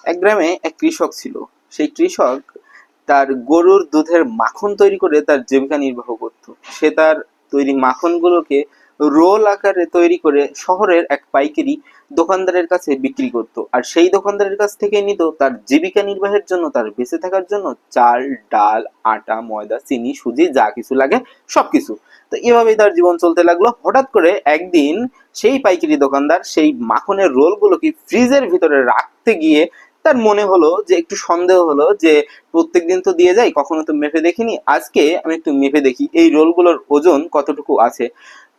এক গ্রামে এক কৃষক ছিল। সেই কৃষক তার গরুর দুধের মাখন তৈরি করে তার জীবিকা নির্বাহ করত। সে তার তৈরি মাখনগুলোকে রোল আকারে তৈরি করে শহরের এক পাইকারি দোকানদারের কাছে বিক্রি করত। আর সেই দোকানদারের কাছ থেকে নিত তার জীবিকা নির্বাহের জন্য, তার বেঁচে থাকার জন্য চাল, ডাল, আটা, ময়দা, চিনি, সুজি, যা কিছু লাগে সবকিছু। তো এভাবেই তার জীবন চলতে লাগলো। হঠাৎ করে একদিন সেই পাইকারি দোকানদার সেই মাখনের রোলগুলোকে ফ্রিজের ভিতরে রাখতে গিয়ে তার মনে হলো যে, একটু সন্দেহ হলো যে প্রত্যেকদিন তো দিয়ে যাই, কখনো তো মেপে দেখিনি, আজকে আমি একটু মেপে দেখি এই রোলগুলোর ওজন কতটুকু আছে।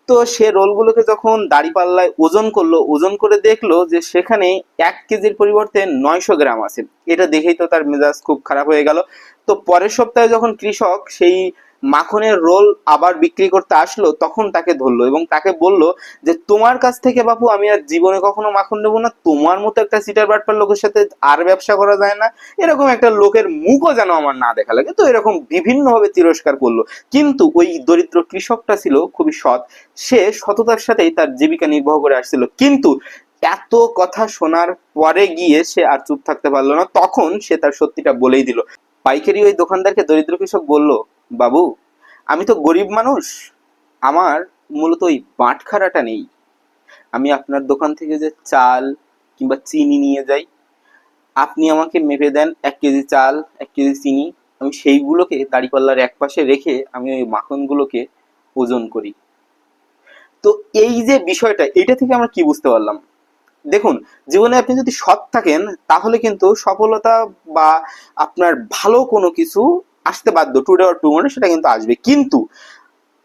তো সে রোলগুলোকে যখন দাঁড়িপাল্লায় ওজন করলো, ওজন করে দেখলো যে সেখানে 1 কেজির পরিবর্তে 900 গ্রাম আছে। এটা দেখেই তো তার মেজাজ খুব খারাপ হয়ে গেল। তো পরের সপ্তাহে যখন কৃষক সেই মাখনের রোল আবার বিক্রি করতে আসলো, তখন তাকে ধরলো এবং তাকে বলল যে, তোমার কাছ থেকে বাপু আমি আর জীবনে কখনো মাখন নেবো না, তোমার মতো একটা সিটার বাটপার লোকের সাথে আর ব্যবসা করা যায় না, এরকম একটা লোকের মুখও যেন আমার না দেখা লাগে। তো এরকম বিভিন্ন ভাবে তিরস্কার করলো। কিন্তু ওই দরিদ্র কৃষকটা ছিল খুবই সৎ। সে সততার সাথেই তার জীবিকা নির্বাহ করে আসছিল। কিন্তু এত কথা শোনার পরে গিয়ে সে আর চুপ থাকতে পারলো না। তখন সে তার সত্যিটা বলেই দিল। পাইকারি ওই দোকানদারকে দরিদ্র কৃষক বলল, বাবু আমি তো গরিব মানুষ, আমার মূলত ওই বাটখারাটা নেই। আমি আপনার দোকান থেকে যে চাল কিংবা চিনি নিয়ে যাই, আপনি আমাকে মেপে দেন 1 কেজি চাল, 1 কেজি চিনি, আমি সেইগুলোকে দাঁড়িপাল্লার এক পাশে রেখে আমি ওই মাখনগুলোকে ওজন করি। তো এই যে বিষয়টা, এটা থেকে আমরা কি বুঝতে পারলাম? দেখুন, জীবনে আপনি যদি সৎ থাকেন তাহলে কিন্তু সফলতা বা আপনার ভালো কোনো কিছু আসতে বাধ্য, টুডে অর টুমরো সেটা কিন্তু আসবে। কিন্তু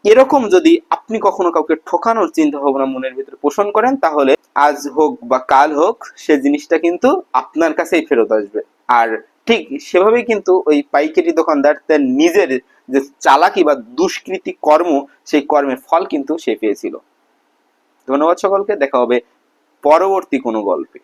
এরকম যদি আপনি কখনো কাউকে ঠকানোর চিন্তা ভাবনা মনের ভিতরে পোষণ করেন, তাহলে আজ হোক বা কাল হোক সে জিনিসটা কিন্তু আপনার কাছেই ফেরত আসবে। আর ঠিক সেভাবেই কিন্তু ওই পাইকারি দোকানদার তার নিজের যে চালাকি বা দুষ্কৃতি কর্ম, সেই কর্মের ফল কিন্তু সে পেয়েছিল। ধন্যবাদ সকলকে, দেখা হবে পরবর্তী কোনো গল্পে।